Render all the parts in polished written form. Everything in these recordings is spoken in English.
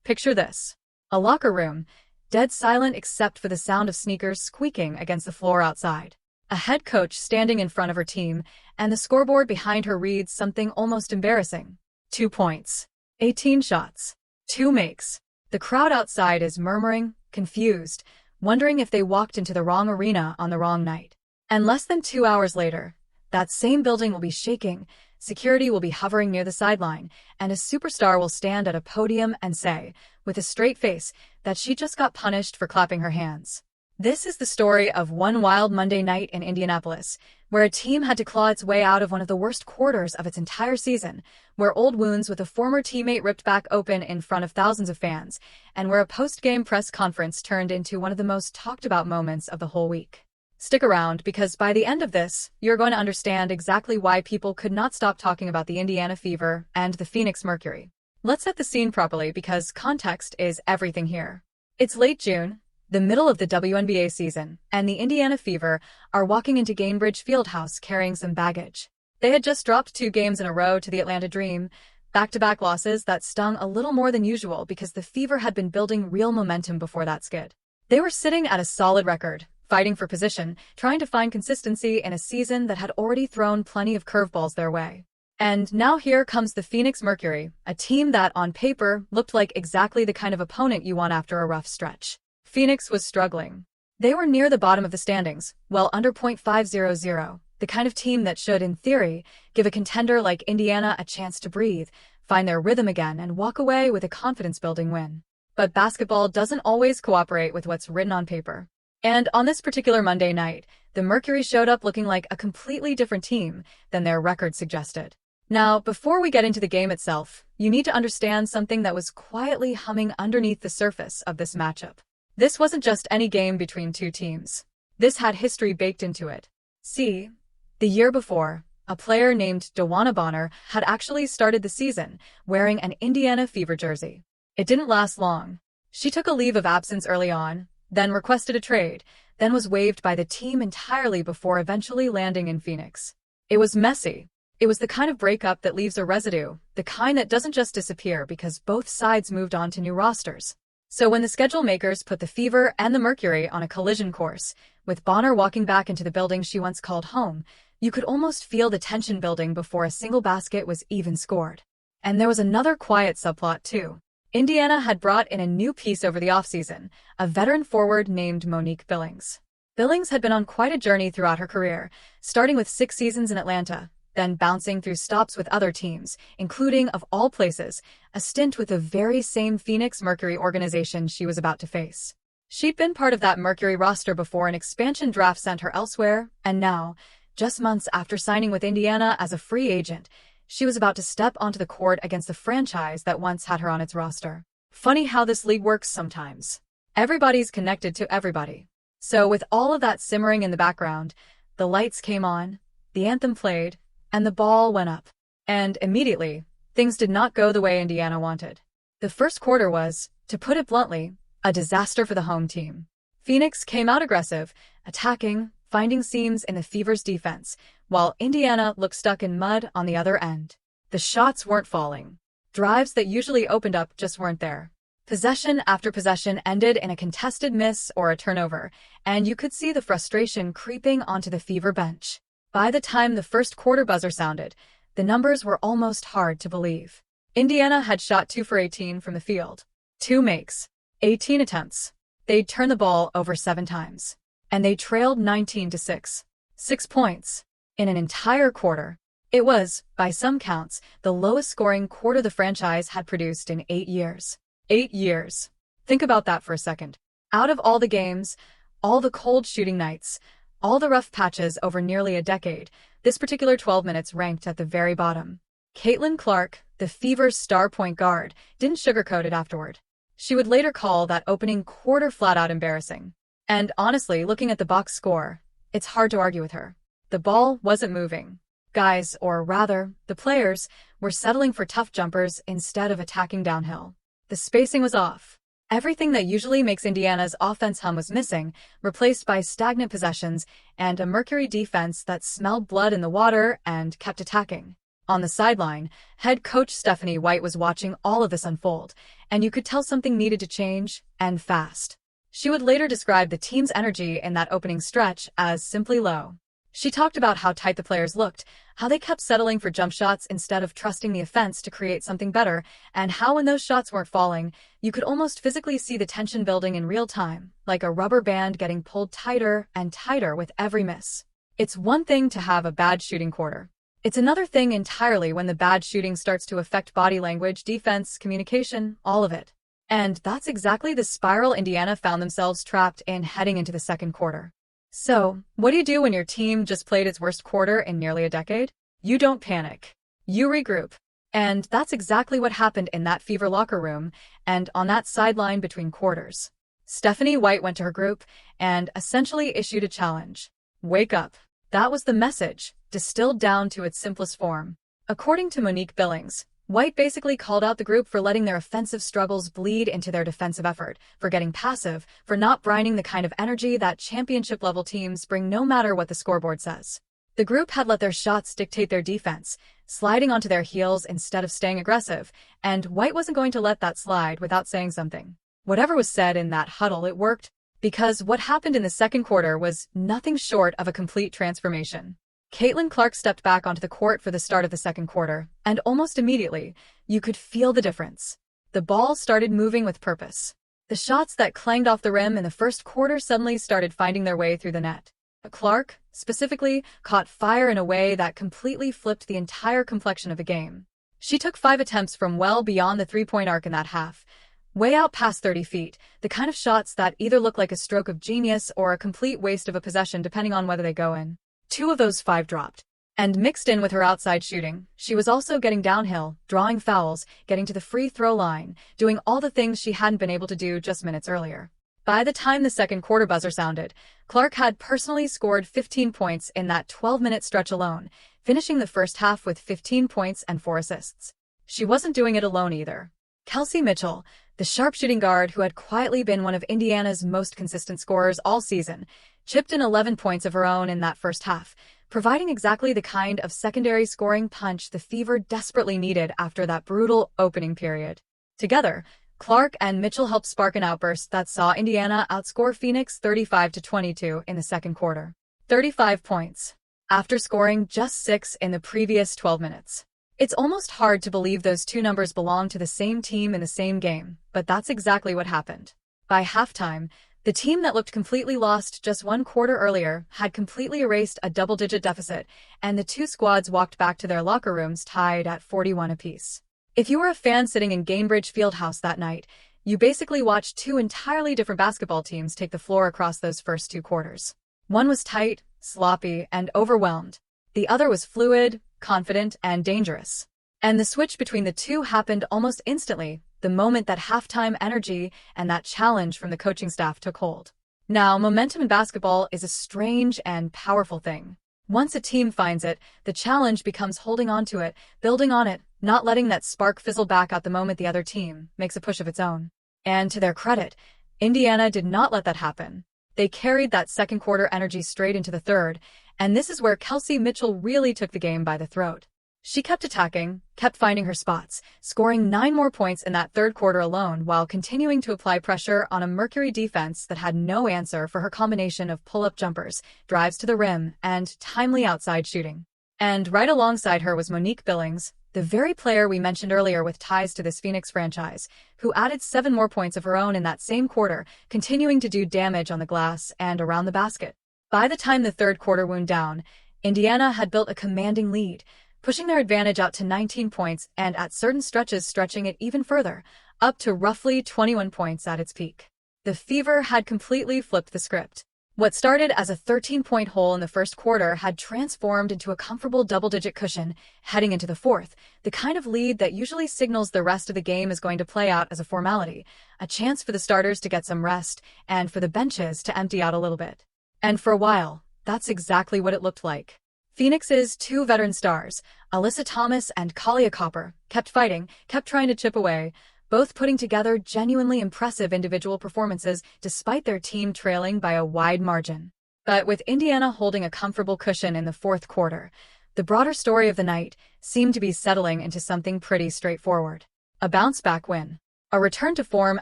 Picture this. A locker room, dead silent except for the sound of sneakers squeaking against the floor outside. A head coach standing in front of her team, and the scoreboard behind her reads something almost embarrassing. 2 points. 18 shots. 2 makes. The crowd outside is murmuring, confused, wondering if they walked into the wrong arena on the wrong night. And less than 2 hours later, that same building will be shaking, security will be hovering near the sideline, and a superstar will stand at a podium and say, with a straight face, that she just got punished for clapping her hands. This is the story of one wild Monday night in Indianapolis, where a team had to claw its way out of one of the worst quarters of its entire season, where old wounds with a former teammate ripped back open in front of thousands of fans, and where a post-game press conference turned into one of the most talked-about moments of the whole week. Stick around, because by the end of this, you're going to understand exactly why people could not stop talking about the Indiana Fever and the Phoenix Mercury. Let's set the scene properly, because context is everything here. It's late June, the middle of the WNBA season, and the Indiana Fever are walking into Gainbridge Fieldhouse carrying some baggage. They had just dropped 2 games in a row to the Atlanta Dream, back-to-back losses that stung a little more than usual because the Fever had been building real momentum before that skid. They were sitting at a solid record, fighting for position, trying to find consistency in a season that had already thrown plenty of curveballs their way. And now here comes the Phoenix Mercury, a team that, on paper, looked like exactly the kind of opponent you want after a rough stretch. Phoenix was struggling. They were near the bottom of the standings, well under .500, the kind of team that should, in theory, give a contender like Indiana a chance to breathe, find their rhythm again, and walk away with a confidence-building win. But basketball doesn't always cooperate with what's written on paper. And on this particular Monday night, the Mercury showed up looking like a completely different team than their record suggested. Now, before we get into the game itself, you need to understand something that was quietly humming underneath the surface of this matchup. This wasn't just any game between 2 teams. This had history baked into it. See, the year before, a player named DeWanna Bonner had actually started the season wearing an Indiana Fever jersey. It didn't last long. She took a leave of absence early on, then requested a trade, then was waived by the team entirely before eventually landing in Phoenix. It was messy. It was the kind of breakup that leaves a residue, the kind that doesn't just disappear because both sides moved on to new rosters. So when the schedule makers put the Fever and the Mercury on a collision course, with Bonner walking back into the building she once called home, you could almost feel the tension building before a single basket was even scored. And there was another quiet subplot too. Indiana had brought in a new piece over the offseason, a veteran forward named Monique Billings. Billings had been on quite a journey throughout her career, starting with 6 seasons in Atlanta, then bouncing through stops with other teams, including, of all places, a stint with the very same Phoenix Mercury organization she was about to face. She'd been part of that Mercury roster before an expansion draft sent her elsewhere, and now, just months after signing with Indiana as a free agent, she was about to step onto the court against the franchise that once had her on its roster. Funny how this league works sometimes. Everybody's connected to everybody. So with all of that simmering in the background, the lights came on, the anthem played, and the ball went up. And immediately, things did not go the way Indiana wanted. The first quarter was, to put it bluntly, a disaster for the home team. Phoenix came out aggressive, attacking, finding seams in the Fever's defense, while Indiana looked stuck in mud on the other end. The shots weren't falling. Drives that usually opened up just weren't there. Possession after possession ended in a contested miss or a turnover, and you could see the frustration creeping onto the Fever bench. By the time the first quarter buzzer sounded, the numbers were almost hard to believe. Indiana had shot 2 for 18 from the field. 2 makes. 18 attempts. They'd turned the ball over 7 times. And they trailed 19-6. 6 points. In an entire quarter. It was, by some counts, the lowest scoring quarter the franchise had produced in 8 years. 8 years. Think about that for a second. Out of all the games, all the cold shooting nights, all the rough patches over nearly a decade, this particular 12 minutes ranked at the very bottom. Caitlin Clark, the Fever's star point guard, didn't sugarcoat it afterward. She would later call that opening quarter flat-out embarrassing. And honestly, looking at the box score, it's hard to argue with her. The ball wasn't moving. Guys, or rather, the players, were settling for tough jumpers instead of attacking downhill. The spacing was off. Everything that usually makes Indiana's offense hum was missing, replaced by stagnant possessions and a Mercury defense that smelled blood in the water and kept attacking. On the sideline, head coach Stephanie White was watching all of this unfold, and you could tell something needed to change, and fast. She would later describe the team's energy in that opening stretch as simply low. She talked about how tight the players looked, how they kept settling for jump shots instead of trusting the offense to create something better, and how when those shots weren't falling, you could almost physically see the tension building in real time, like a rubber band getting pulled tighter and tighter with every miss. It's one thing to have a bad shooting quarter. It's another thing entirely when the bad shooting starts to affect body language, defense, communication, all of it. And that's exactly the spiral Indiana found themselves trapped in heading into the second quarter. So, what do you do when your team just played its worst quarter in nearly a decade? You don't panic. You regroup. And that's exactly what happened in that Fever locker room and on that sideline between quarters. Stephanie White went to her group and essentially issued a challenge. Wake up. That was the message, distilled down to its simplest form. According to Monique Billings, White basically called out the group for letting their offensive struggles bleed into their defensive effort, for getting passive, for not brining the kind of energy that championship-level teams bring no matter what the scoreboard says. The group had let their shots dictate their defense, sliding onto their heels instead of staying aggressive, and White wasn't going to let that slide without saying something. Whatever was said in that huddle, it worked, because what happened in the second quarter was nothing short of a complete transformation. Caitlin Clark stepped back onto the court for the start of the second quarter, and almost immediately, you could feel the difference. The ball started moving with purpose. The shots that clanged off the rim in the first quarter suddenly started finding their way through the net. Clark, specifically, caught fire in a way that completely flipped the entire complexion of the game. She took 5 attempts from well beyond the three-point arc in that half, way out past 30 feet, the kind of shots that either look like a stroke of genius or a complete waste of a possession depending on whether they go in. 2 of those 5 dropped. And mixed in with her outside shooting, she was also getting downhill, drawing fouls, getting to the free throw line, doing all the things she hadn't been able to do just minutes earlier. By the time the second quarter buzzer sounded, Clark had personally scored 15 points in that 12-minute stretch alone, finishing the first half with 15 points and 4 assists. She wasn't doing it alone either. Kelsey Mitchell, the sharpshooting guard who had quietly been one of Indiana's most consistent scorers all season, chipped in 11 points of her own in that first half, providing exactly the kind of secondary scoring punch the Fever desperately needed after that brutal opening period. Together, Clark and Mitchell helped spark an outburst that saw Indiana outscore Phoenix 35-22 in the second quarter. 35 points. After scoring just 6 in the previous 12 minutes. It's almost hard to believe those two numbers belong to the same team in the same game, but that's exactly what happened. By halftime, the team that looked completely lost just one quarter earlier had completely erased a double-digit deficit, and the two squads walked back to their locker rooms tied at 41 apiece. If you were a fan sitting in Gainbridge Fieldhouse that night, you basically watched 2 entirely different basketball teams take the floor across those first 2 quarters. One was tight, sloppy, and overwhelmed. The other was fluid, confident, and dangerous. And the switch between the two happened almost instantly, the moment that halftime energy and that challenge from the coaching staff took hold. Now, momentum in basketball is a strange and powerful thing. Once a team finds it, the challenge becomes holding on to it, building on it, not letting that spark fizzle back out the moment the other team makes a push of its own. And to their credit, Indiana did not let that happen. They carried that second quarter energy straight into the third, and this is where Kelsey Mitchell really took the game by the throat. She kept attacking, kept finding her spots, scoring 9 more points in that third quarter alone while continuing to apply pressure on a Mercury defense that had no answer for her combination of pull-up jumpers, drives to the rim, and timely outside shooting. And right alongside her was Monique Billings, the very player we mentioned earlier with ties to this Phoenix franchise, who added 7 more points of her own in that same quarter, continuing to do damage on the glass and around the basket. By the time the third quarter wound down, Indiana had built a commanding lead, pushing their advantage out to 19 points and at certain stretches stretching it even further, up to roughly 21 points at its peak. The Fever had completely flipped the script. What started as a 13-point hole in the first quarter had transformed into a comfortable double-digit cushion heading into the fourth, the kind of lead that usually signals the rest of the game is going to play out as a formality, a chance for the starters to get some rest and for the benches to empty out a little bit. And for a while, that's exactly what it looked like. Phoenix's 2 veteran stars, Alyssa Thomas and Kalia Copper, kept fighting, kept trying to chip away, both putting together genuinely impressive individual performances despite their team trailing by a wide margin. But with Indiana holding a comfortable cushion in the fourth quarter, The broader story of the night seemed to be settling into something pretty straightforward. A bounce-back win. A return to form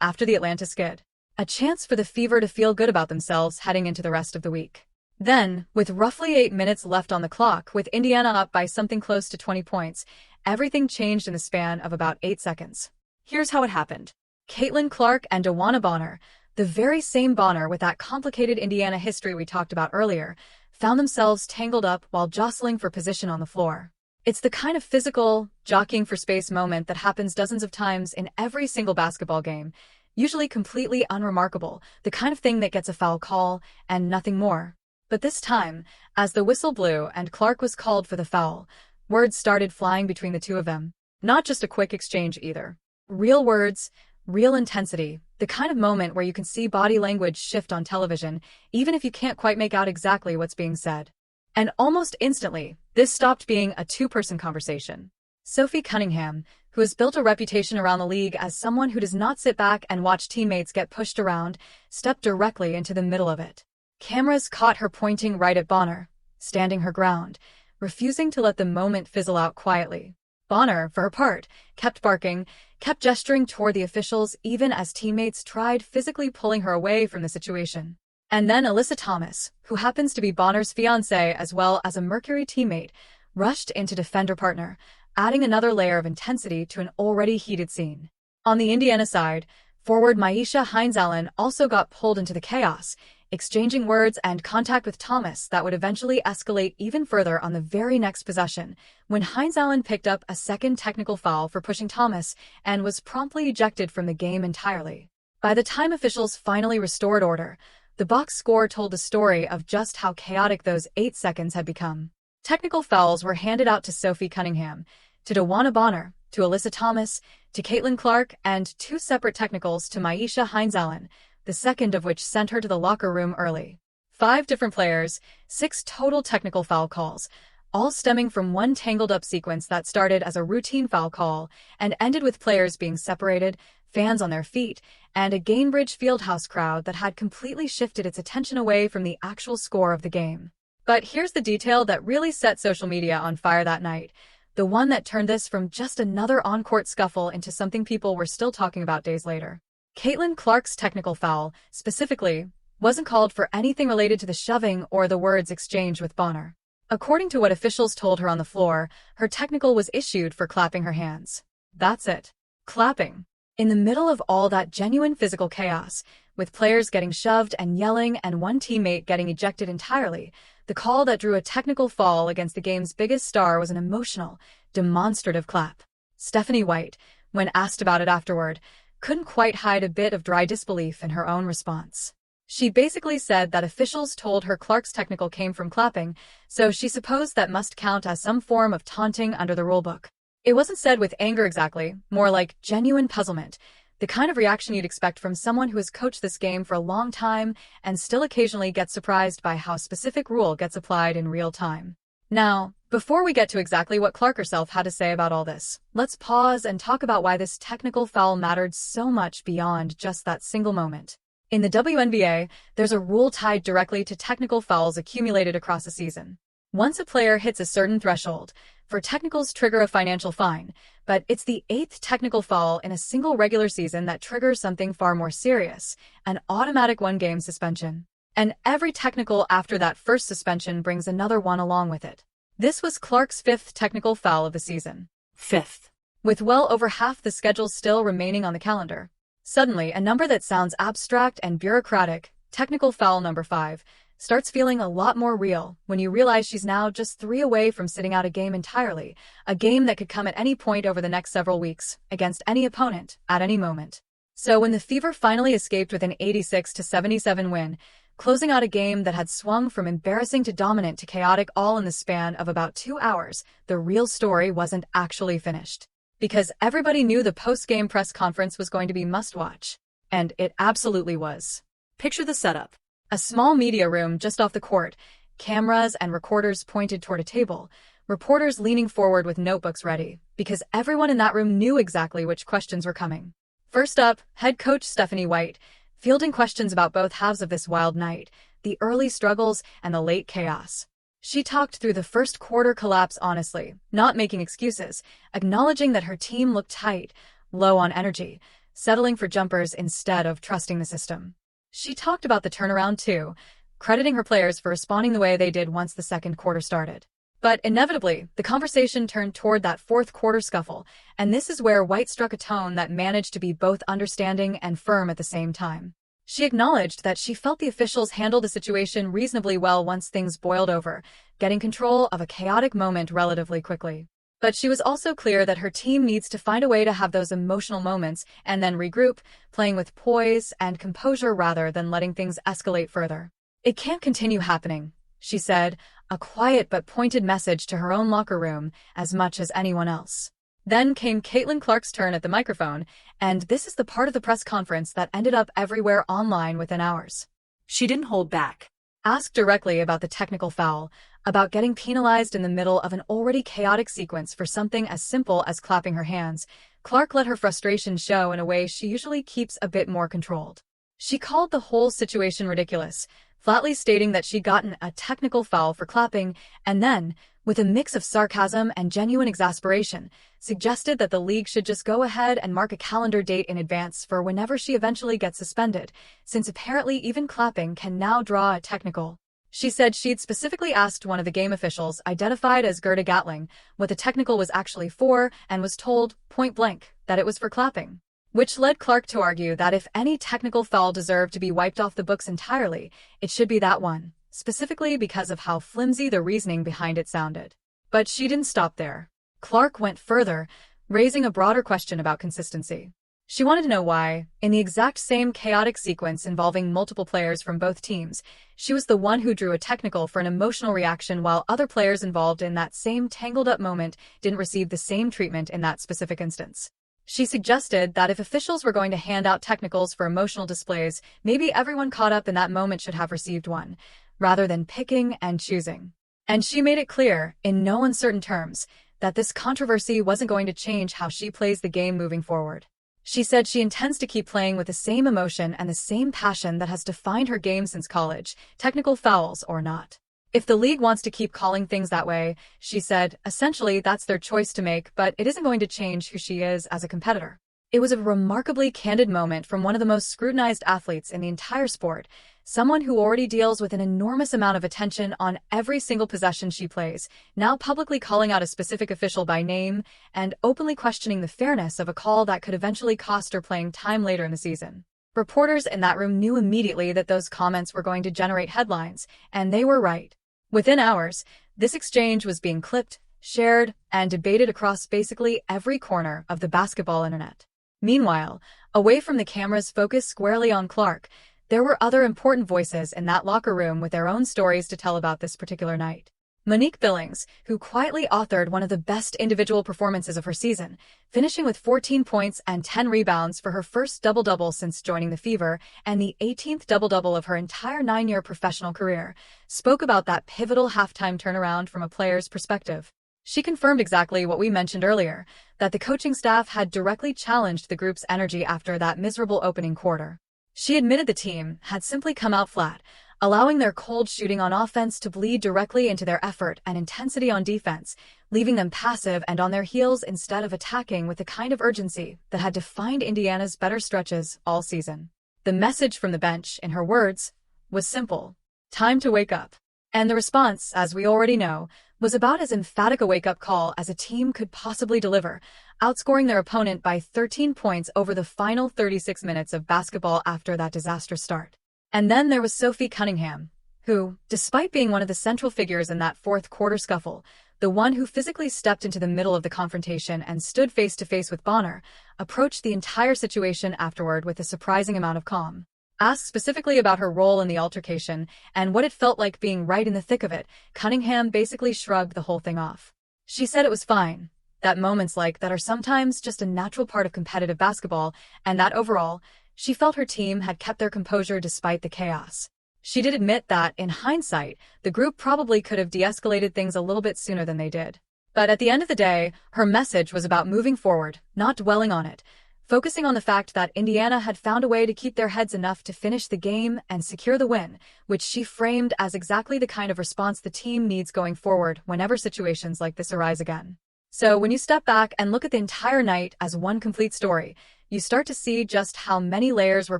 after the Atlanta skid. A chance for the Fever to feel good about themselves heading into the rest of the week. Then, with roughly 8 minutes left on the clock, with Indiana up by something close to 20 points, everything changed in the span of about 8 seconds. Here's how it happened. Caitlin Clark and DeWanna Bonner, the very same Bonner with that complicated Indiana history we talked about earlier, found themselves tangled up while jostling for position on the floor. It's the kind of physical, jockeying for space moment that happens dozens of times in every single basketball game, usually completely unremarkable, the kind of thing that gets a foul call and nothing more. But this time, as the whistle blew and Clark was called for the foul, words started flying between the two of them. Not just a quick exchange either. Real words, real intensity, the kind of moment where you can see body language shift on television, even if you can't quite make out exactly what's being said. And almost instantly, this stopped being a two-person conversation. Sophie Cunningham, who has built a reputation around the league as someone who does not sit back and watch teammates get pushed around, stepped directly into the middle of it. Cameras caught her pointing right at Bonner, standing her ground, refusing to let the moment fizzle out quietly. Bonner, for her part, kept barking, kept gesturing toward the officials even as teammates tried physically pulling her away from the situation. And then Alyssa Thomas, who happens to be Bonner's fiancée as well as a Mercury teammate, rushed in to defend her partner, adding another layer of intensity to an already heated scene. On the Indiana side, forward Myisha Hines-Allen also got pulled into the chaos, exchanging words and contact with Thomas that would eventually escalate even further on the very next possession, when Hines-Allen picked up a second technical foul for pushing Thomas and was promptly ejected from the game entirely. By the time officials finally restored order, the box score told the story of just how chaotic those 8 seconds had become. Technical fouls were handed out to Sophie Cunningham, to DeWanna Bonner, to Alyssa Thomas, to Caitlin Clark, and 2 separate technicals to Myisha Hines-Allen, the second of which sent her to the locker room early. 5 different players, 6 total technical foul calls, all stemming from one tangled-up sequence that started as a routine foul call and ended with players being separated, fans on their feet, and a Gainbridge Fieldhouse crowd that had completely shifted its attention away from the actual score of the game. But here's the detail that really set social media on fire that night, the one that turned this from just another on-court scuffle into something people were still talking about days later. Caitlin Clark's technical foul, specifically, wasn't called for anything related to the shoving or the words exchanged with Bonner. According to what officials told her on the floor, her technical was issued for clapping her hands. That's it. Clapping. In the middle of all that genuine physical chaos, with players getting shoved and yelling and one teammate getting ejected entirely, the call that drew a technical foul against the game's biggest star was an emotional, demonstrative clap. Stephanie White, when asked about it afterward, couldn't quite hide a bit of dry disbelief in her own response. She basically said that officials told her Clark's technical came from clapping, so she supposed that must count as some form of taunting under the rulebook. It wasn't said with anger exactly, more like genuine puzzlement, the kind of reaction you'd expect from someone who has coached this game for a long time and still occasionally gets surprised by how a specific rule gets applied in real time. Now, before we get to exactly what Clark herself had to say about all this, let's pause and talk about why this technical foul mattered so much beyond just that single moment. In the WNBA, there's a rule tied directly to technical fouls accumulated across a season. Once a player hits a certain threshold, for technicals trigger a financial fine, but it's the 8th technical foul in a single regular season that triggers something far more serious, an automatic 1-game suspension. And every technical after that first suspension brings another one along with it. This was Clark's 5th technical foul of the season. 5th. With well over half the schedule still remaining on the calendar. Suddenly, a number that sounds abstract and bureaucratic, technical foul number 5, starts feeling a lot more real when you realize she's now just 3 away from sitting out a game entirely, a game that could come at any point over the next several weeks, against any opponent, at any moment. So when the Fever finally escaped with an 86-77 win, closing out a game that had swung from embarrassing to dominant to chaotic all in the span of about 2 hours, the real story wasn't actually finished. Because everybody knew the post-game press conference was going to be must-watch. And it absolutely was. Picture the setup. A small media room just off the court, cameras and recorders pointed toward a table, reporters leaning forward with notebooks ready, because everyone in that room knew exactly which questions were coming. First up, head coach Stephanie White, fielding questions about both halves of this wild night, the early struggles and the late chaos. She talked through the first quarter collapse honestly, not making excuses, acknowledging that her team looked tight, low on energy, settling for jumpers instead of trusting the system. She talked about the turnaround too, crediting her players for responding the way they did once the second quarter started. But inevitably, the conversation turned toward that fourth quarter scuffle, and this is where White struck a tone that managed to be both understanding and firm at the same time. She acknowledged that she felt the officials handled the situation reasonably well once things boiled over, getting control of a chaotic moment relatively quickly. But she was also clear that her team needs to find a way to have those emotional moments and then regroup, playing with poise and composure rather than letting things escalate further. "It can't continue happening," she said, a quiet but pointed message to her own locker room as much as anyone else. Then came Caitlin Clark's turn at the microphone, and this is the part of the press conference that ended up everywhere online within hours. She didn't hold back. Asked directly about the technical foul, about getting penalized in the middle of an already chaotic sequence for something as simple as clapping her hands, Clark let her frustration show in a way she usually keeps a bit more controlled. She called the whole situation ridiculous, flatly stating that she'd gotten a technical foul for clapping, and then, with a mix of sarcasm and genuine exasperation, suggested that the league should just go ahead and mark a calendar date in advance for whenever she eventually gets suspended, since apparently even clapping can now draw a technical. She said she'd specifically asked one of the game officials, identified as Gerda Gatling, what the technical was actually for, and was told, point blank, that it was for clapping. Which led Clark to argue that if any technical foul deserved to be wiped off the books entirely, it should be that one, specifically because of how flimsy the reasoning behind it sounded. But she didn't stop there. Clark went further, raising a broader question about consistency. She wanted to know why, in the exact same chaotic sequence involving multiple players from both teams, she was the one who drew a technical for an emotional reaction while other players involved in that same tangled-up moment didn't receive the same treatment in that specific instance. She suggested that if officials were going to hand out technicals for emotional displays, maybe everyone caught up in that moment should have received one, rather than picking and choosing. And she made it clear, in no uncertain terms, that this controversy wasn't going to change how she plays the game moving forward. She said she intends to keep playing with the same emotion and the same passion that has defined her game since college, technical fouls or not. If the league wants to keep calling things that way, she said, essentially that's their choice to make, but it isn't going to change who she is as a competitor. It was a remarkably candid moment from one of the most scrutinized athletes in the entire sport, someone who already deals with an enormous amount of attention on every single possession she plays, now publicly calling out a specific official by name and openly questioning the fairness of a call that could eventually cost her playing time later in the season. Reporters in that room knew immediately that those comments were going to generate headlines, and they were right. Within hours, this exchange was being clipped, shared, and debated across basically every corner of the basketball internet. Meanwhile, away from the cameras focused squarely on Clark, there were other important voices in that locker room with their own stories to tell about this particular night. Monique Billings, who quietly authored one of the best individual performances of her season, finishing with 14 points and 10 rebounds for her first double-double since joining the Fever and the 18th double-double of her entire 9-year professional career, spoke about that pivotal halftime turnaround from a player's perspective. She confirmed exactly what we mentioned earlier, that the coaching staff had directly challenged the group's energy after that miserable opening quarter. She admitted the team had simply come out flat, allowing their cold shooting on offense to bleed directly into their effort and intensity on defense, leaving them passive and on their heels instead of attacking with the kind of urgency that had defined Indiana's better stretches all season. The message from the bench, in her words, was simple: time to wake up. And the response, as we already know, was about as emphatic a wake-up call as a team could possibly deliver, outscoring their opponent by 13 points over the final 36 minutes of basketball after that disastrous start. And then there was Sophie Cunningham, who, despite being one of the central figures in that fourth quarter scuffle, the one who physically stepped into the middle of the confrontation and stood face-to-face with Bonner, approached the entire situation afterward with a surprising amount of calm. Asked specifically about her role in the altercation and what it felt like being right in the thick of it, Cunningham basically shrugged the whole thing off. She said it was fine, that moments like that are sometimes just a natural part of competitive basketball, and that overall, she felt her team had kept their composure despite the chaos. She did admit that, in hindsight, the group probably could have de-escalated things a little bit sooner than they did. But at the end of the day, her message was about moving forward, not dwelling on it, focusing on the fact that Indiana had found a way to keep their heads enough to finish the game and secure the win, which she framed as exactly the kind of response the team needs going forward whenever situations like this arise again. So when you step back and look at the entire night as one complete story, you start to see just how many layers were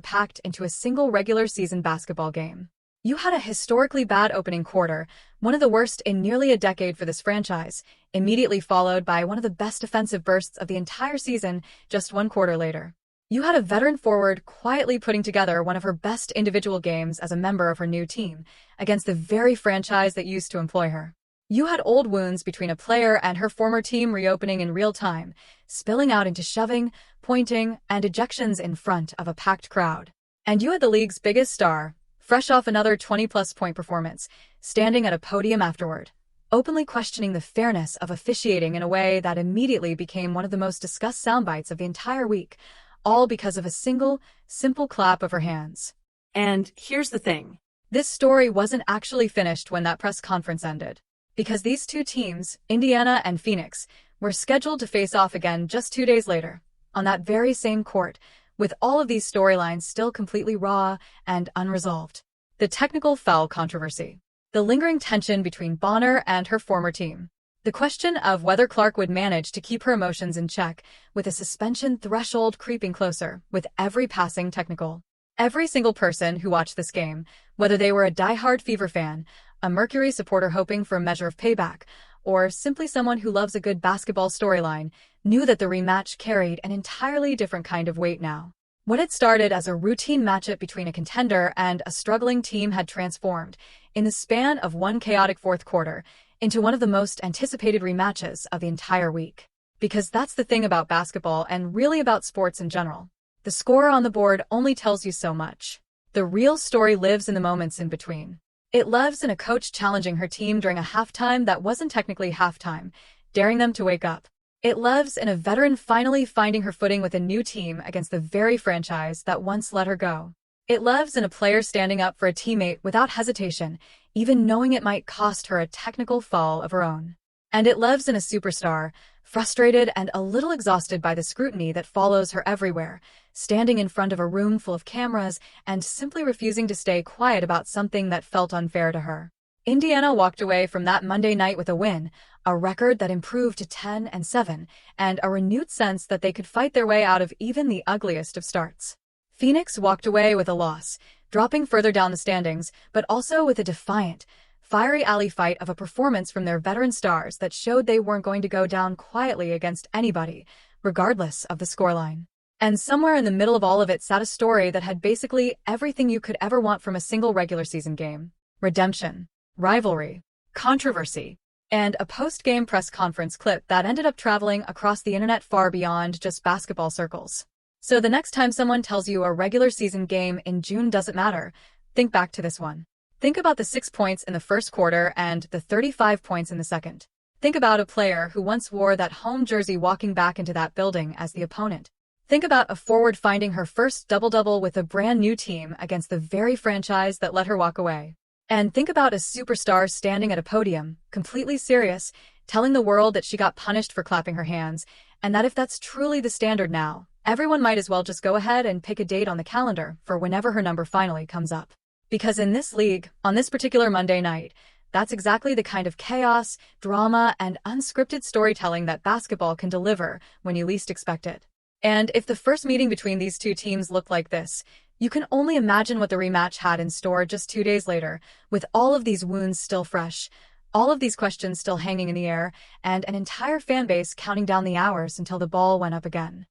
packed into a single regular season basketball game. You had a historically bad opening quarter, one of the worst in nearly a decade for this franchise, immediately followed by one of the best offensive bursts of the entire season just one quarter later. You had a veteran forward quietly putting together one of her best individual games as a member of her new team, against the very franchise that used to employ her. You had old wounds between a player and her former team reopening in real time, spilling out into shoving, pointing, and ejections in front of a packed crowd. And you had the league's biggest star, fresh off another 20-plus point performance, standing at a podium afterward, openly questioning the fairness of officiating in a way that immediately became one of the most discussed soundbites of the entire week, all because of a single, simple clap of her hands. And here's the thing. This story wasn't actually finished when that press conference ended, because these two teams, Indiana and Phoenix, were scheduled to face off again just 2 days later, on that very same court, with all of these storylines still completely raw and unresolved. The technical foul controversy. The lingering tension between Bonner and her former team. The question of whether Clark would manage to keep her emotions in check, with a suspension threshold creeping closer with every passing technical. Every single person who watched this game, whether they were a diehard Fever fan, a Mercury supporter hoping for a measure of payback, or simply someone who loves a good basketball storyline, knew that the rematch carried an entirely different kind of weight now. What had started as a routine matchup between a contender and a struggling team had transformed, in the span of one chaotic fourth quarter, into one of the most anticipated rematches of the entire week. Because that's the thing about basketball and really about sports in general. The score on the board only tells you so much. The real story lives in the moments in between. It lives in a coach challenging her team during a halftime that wasn't technically halftime, daring them to wake up. It lives in a veteran finally finding her footing with a new team against the very franchise that once let her go. It lives in a player standing up for a teammate without hesitation, even knowing it might cost her a technical fall of her own. And it lives in a superstar, frustrated and a little exhausted by the scrutiny that follows her everywhere, standing in front of a room full of cameras and simply refusing to stay quiet about something that felt unfair to her. Indiana walked away from that Monday night with a win, a record that improved to 10-7, and a renewed sense that they could fight their way out of even the ugliest of starts. Phoenix walked away with a loss, dropping further down the standings, but also with a defiant, fiery alley fight of a performance from their veteran stars that showed they weren't going to go down quietly against anybody, regardless of the scoreline. And somewhere in the middle of all of it sat a story that had basically everything you could ever want from a single regular season game: redemption, rivalry, controversy, and a post-game press conference clip that ended up traveling across the internet far beyond just basketball circles. So the next time someone tells you a regular season game in June doesn't matter, think back to this one. Think about the 6 points in the first quarter and the 35 points in the second. Think about a player who once wore that home jersey walking back into that building as the opponent. Think about a forward finding her first double-double with a brand new team against the very franchise that let her walk away. And think about a superstar standing at a podium, completely serious, telling the world that she got punished for clapping her hands, and that if that's truly the standard now, everyone might as well just go ahead and pick a date on the calendar for whenever her number finally comes up. Because in this league, on this particular Monday night, that's exactly the kind of chaos, drama, and unscripted storytelling that basketball can deliver when you least expect it. And if the first meeting between these two teams looked like this, you can only imagine what the rematch had in store just 2 days later, with all of these wounds still fresh, all of these questions still hanging in the air, and an entire fanbase counting down the hours until the ball went up again.